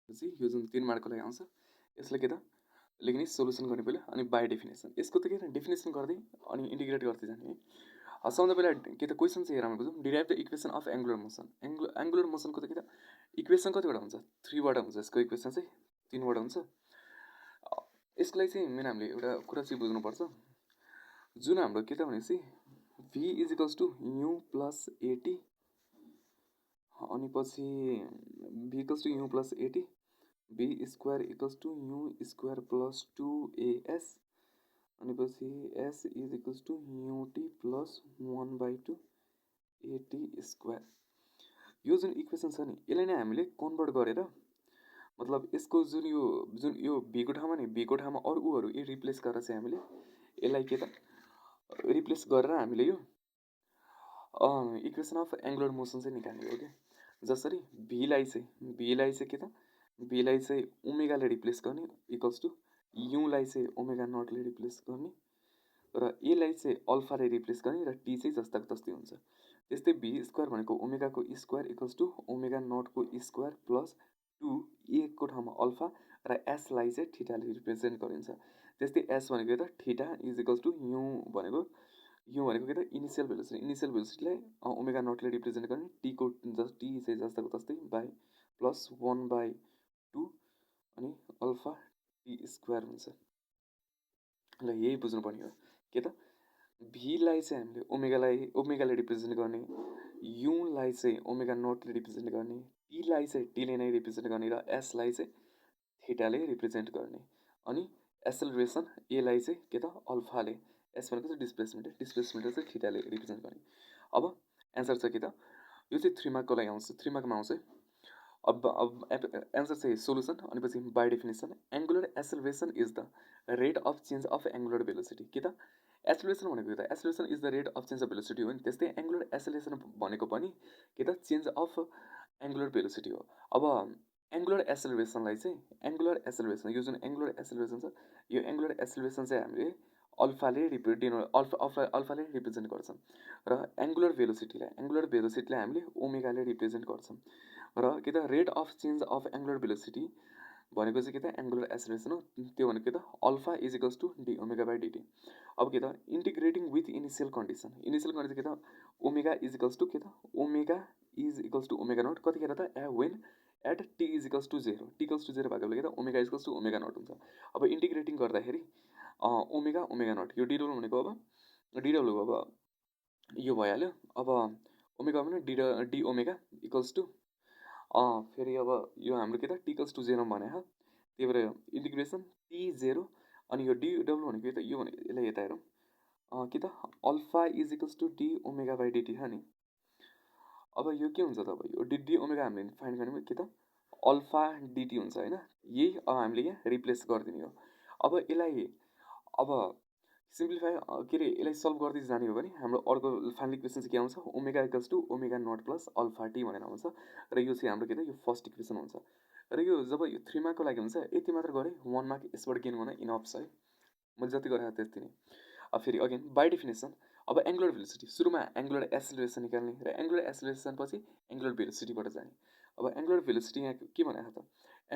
पछि यो जुन 3 मार्कको लागि आउँछ यसलाई के त लेख्ने सोलुसन गर्ने पहिला अनि बाई डेफिनेसन यसको त के त डेफिनेसन गर्दै अनि इन्टिग्रेट गर्दै जाने है। सबभन्दा पहिला के त क्वेसन चाहिँ हेर हामीले बुझौँ derive the equation of angular motion angular मोसनको त के त इक्वेसन कतिवटा हुन्छ 3 वटा हुन्छ यसको इक्वेसन चाहिँ 3 वटा हुन्छ। यसको लागि चाहिँ मेन हामीले एउटा कुरा चाहिँ बुझ्नुपर्छ जुन हाम्रो के त भनेपछि v is equals to you plus a t अनि पछि v equals to you plus a t v square equals to u square plus 2as अनि पछि s is equals to u t plus 1/2 a t square. यो जुन इक्वेसन छ नि यसलाई नै हामीले कन्भर्ट गरेर मतलब यसको जुन यो b को ठाउँमा नि b को ठाउँमा अरू उहरू यो रिप्लेस गरेर चाहिँ हामीले यसलाई के त रिप्लेस गरेर हामीले यो इक्वेसन अफ एङ्गुलर मोसन चाहिँ निकाल्ने हो क्या। जसरी भीलाई चाहिँ के त भीलाई चाहिँ ओमेगाले रिप्लेस गर्ने इक्वल्स टु युलाई चाहिँ ओमेगा नटले रिप्लेस गर्ने र एलाई चाहिँ अल्फाले रिप्लेस गर्ने र टी चाहिँ जस्ताको तस्तै हुन्छ। त्यस्तै बी स्क्वायर भनेको ओमेगाको स्क्वायर इक्वल्स टु ओमेगा नटको स्क्वायर प्लस 2 ए को ठाउँमा अल्फा र एसलाई चाहिँ थीटाले रिप्रेजेन्ट गरिन्छ। त्यस्तै एस भनेको त theta is equals to u भनेको के त इनिसियल भेलोसिटीलाई ओमेगा नटले रिप्रेजेन्ट गर्ने टी चाहिँ जस्ताको तस्तै बाई प्लस 1/2 अनि अल्फा टी स्क्वायर हुन्छ। ल यही बुझ्नुपर्ने हो के त भीलाई चाहिँ हामीले ओमेगाले रिप्रेजेन्ट गर्ने युलाई चाहिँ ओमेगा नटले रिप्रेजेन्ट गर्ने टीलाई चाहिँ टीले नै रिप्रेजेन्ट गर्ने र एसलाई चाहिँ थीटाले रिप्रेजेन्ट गर्ने अनि एसेलरेसन एलाई चाहिँ के त अल्फाले एस भनेको चाहिँ डिस्प्लेसमेन्ट चाहिँ थीटाले रिप्रेजेन्ट गर्ने। अब एन्सर चाहिँ के त यो चाहिँ 3 मार्कको लागि आउँछ 3 मार्कमा आउँछ। अब एन्सर चाहिँ सोलुसन अनि पछि by definition angular acceleration is the rate of change of angular velocity के त एसेलरेसन भनेको त acceleration is the rate of change of velocity हो नि त्यस्तै एङ्गुलर एसेलरेसन भनेको पनि के त चेन्ज अफ एङ्गुलर भेलोसिटी हो। अब एङ्गुलर एसेलरेसनलाई चाहिँ एङ्गुलर एसेलरेसन यो जुन एङ्गुलर एसेलरेसन छ यो एङ्गुलर एसेलरेसन चाहिँ हामीले अल्फाले रिप्रेजेन्ट गर्छौँ र एङ्गुलर भेलोसिटीलाई हामीले ओमेगाले रिप्रेजेन्ट गर्छौँ र के त rate of change of angular velocity भनेको चाहिँ के त एङ्गुलर एसेलरेसन हो त्यो भनेको के त alpha is equals to d omega by d t. अब के त इन्टिग्रेटिङ विथ इनिसियल कन्डिसन के त ओमेगा इज इक्वल्स टु के त omega is equals to omega naught कतिखेर त when at t is equals to 0 t equals to 0 भएकोले के त omega is equals to omega naught हुन्छ। अब इन्टिग्रेटिङ गर्दाखेरि ओमेगा नट यो डिडब्लु भनेको अब डिडब्लु अब यो भइहाल्यो। अब ओमेगा भने डी ओमेगा इक्वल्स टु फेरि अब यो हाम्रो के त टी इक्वल्स टु 0 भने त्यही भएर इन्टिग्रेसन टी 0 अनि यो डिडब्लु भनेको त यो भने यसलाई यता हेरौँ के त alpha is equals to d omega by d t नि। अब यो के हुन्छ त अब यो डी ओमेगा हामीले फाइन्ड गर्ने के त अल्फा डिटी हुन्छ होइन यही अब हामीले यहाँ रिप्लेस गरिदिने हो। अब यसलाई अब सिम्प्लिफाई के अरे यसलाई सल्भ गर्दै जाने हो भने हाम्रो अर्को फाइनल इक्वेसन चाहिँ के आउँछ omega equals to omega naught plus alpha t भनेर आउँछ र यो चाहिँ हाम्रो के त यो फर्स्ट इक्वेसन हुन्छ। र यो जब यो 3 मार्कको लागि हुन्छ यति मात्र गरेँ 1 मार्क यसबाट गेन गर्न इनफ छ है मैले जति गरेँ त्यति नै। अब फेरि अगेन बाई डेफिनेसन अब एङ्गुलर भेलोसिटी सुरुमा एङ्गुलर एसेलरेसन निकाल्ने र एङ्गुलर एसेलरेसन पछि एङ्गुलर भेलोसिटीबाट जाने। अब एङ्गुलर भेलोसिटी यहाँ के भनेको त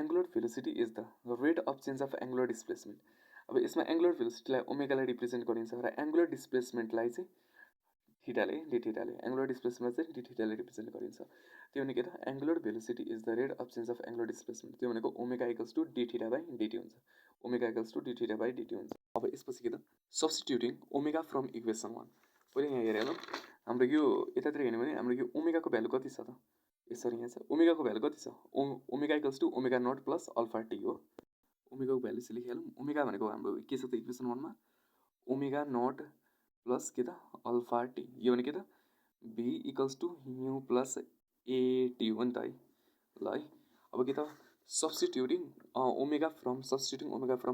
angular velocity is the rate of change of angular displacement. अब यसमा एङ्गुलर भेलोसिटीलाई ओमेगाले रिप्रेजेन्ट गरिन्छ र एङ्गुलर डिस्प्लेसमेन्टलाई चाहिँ थीटाले एङ्गुलर डिस्प्लेसमेन्ट चाहिँ डी थीटाले रिप्रेजेन्ट गरिन्छ। त्यो भने के त angular velocity is the rate of change of angular displacement त्यो भनेको omega equals to D theta by DT हुन्छ omega equals to D theta by DT हुन्छ। अब यसपछि के त सब्स्टिट्युटिङ ओमेगा फ्रम इक्वेसन 1 पहिले यहाँ हेरेर हाम्रो यो यतातिर हेर्ने भने हाम्रो यो ओमेगाको भ्यालु कति छ त यसरी यहाँ छ ओमेगाको भ्यालु कति छ omega equals to omega naught plus alpha t हो। ओमेगाको भ्यालु चाहिँ लेखिहालौँ ओमेगा भनेको हाम्रो के छ त इक्वेसन 1 मा ओमेगा नट प्लस के त अल्फा टी यो भने के त B equals to you plus AT हो नि त है ल है। अब के त substituting omega from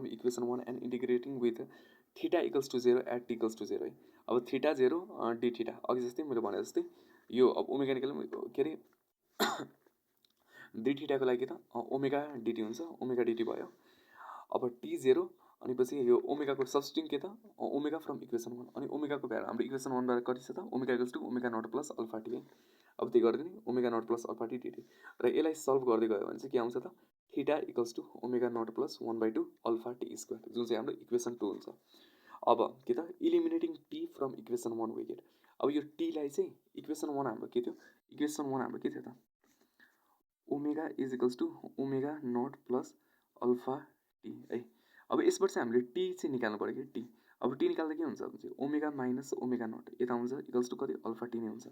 equation 1 and integrating with theta equals to 0 at T equals to 0 है। अब थीटा 0 डी थीटा अघि जस्तै मैले भने जस्तै यो अब ओमेगा निकाल्नु के अरे डी थीटाको लागि त ओमेगा डिटी हुन्छ ओमेगा डिटी भयो। अब टी 0 अनि पछि यो ओमेगाको सब्स्टिट्युटिङ के त ओमेगा फ्रम इक्वेसन 1 अनि ओमेगाको भ्यालु हाम्रो इक्वेसन 1 बाट कति छ त omega equals to omega naught plus alpha t है। अब त्यही गरिदिने omega naught plus alpha t d t र यसलाई सल्भ गर्दै गयो भने चाहिँ के आउँछ त theta equals to omega naught plus 1/2 alpha T square, जुन चाहिँ हाम्रो इक्वेसन 2 हुन्छ। अब के त eliminating T from equation 1 we get. अब यो टीलाई चाहिँ इक्वेसन 1 हाम्रो के थियो, इक्वेसन 1 हाम्रो के थियो त, omega is equals to omega naught plus alpha t है। अब यसबाट चाहिँ हामीले टी चाहिँ निकाल्नु पऱ्यो कि टी। अब टी निकाल्दा के हुन्छ भने ओमेगा माइनस ओमेगा नट यता हुन्छ इक्वल्स टू कति अल्फा टी नै हुन्छ।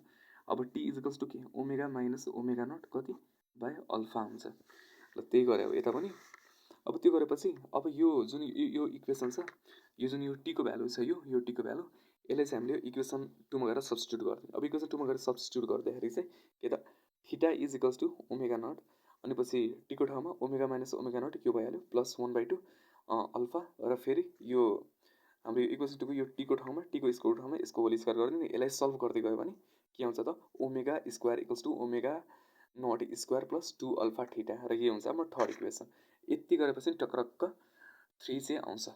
अब टी इज इक्वल्स टू के ओमेगा माइनस ओमेगा नट कति बाई अल्फा हुन्छ। ल त्यही गरे अब यता पनि। अब त्यो गरेपछि अब यो जुन यो इक्वेसन छ, यो जुन यो टीको भ्यालु छ, यो टीको भ्यालु, यसलाई चाहिँ हामीले इक्वेसन 2 मा गएर सब्स्टिट्युट गर्दियौँ। अब इक्वेसन 2 मा गएर सब्स्टिट्युट गर्दाखेरि चाहिँ के त theta is equals to omega naught, अनि पछि टीको ठाउँमा ओमेगा माइनस ओमेगा नट यो भइहाल्यो प्लस 1/2 अल्फा, र फेरि यो हाम्रो इक्वेसन 2 को यो टीको ठाउँमा टीको स्क्वायर ठाउँमा यसको होल स्क्वायर गरिदिने। यसलाई सल्भ गर्दै गयो भने के आउँछ त omega square equals to omega naught square plus 2 alpha theta, र यो हुन्छ हाम्रो थर्ड इक्वेसन। यति गरेपछि टक्रक्क 3 चाहिँ आउँछ।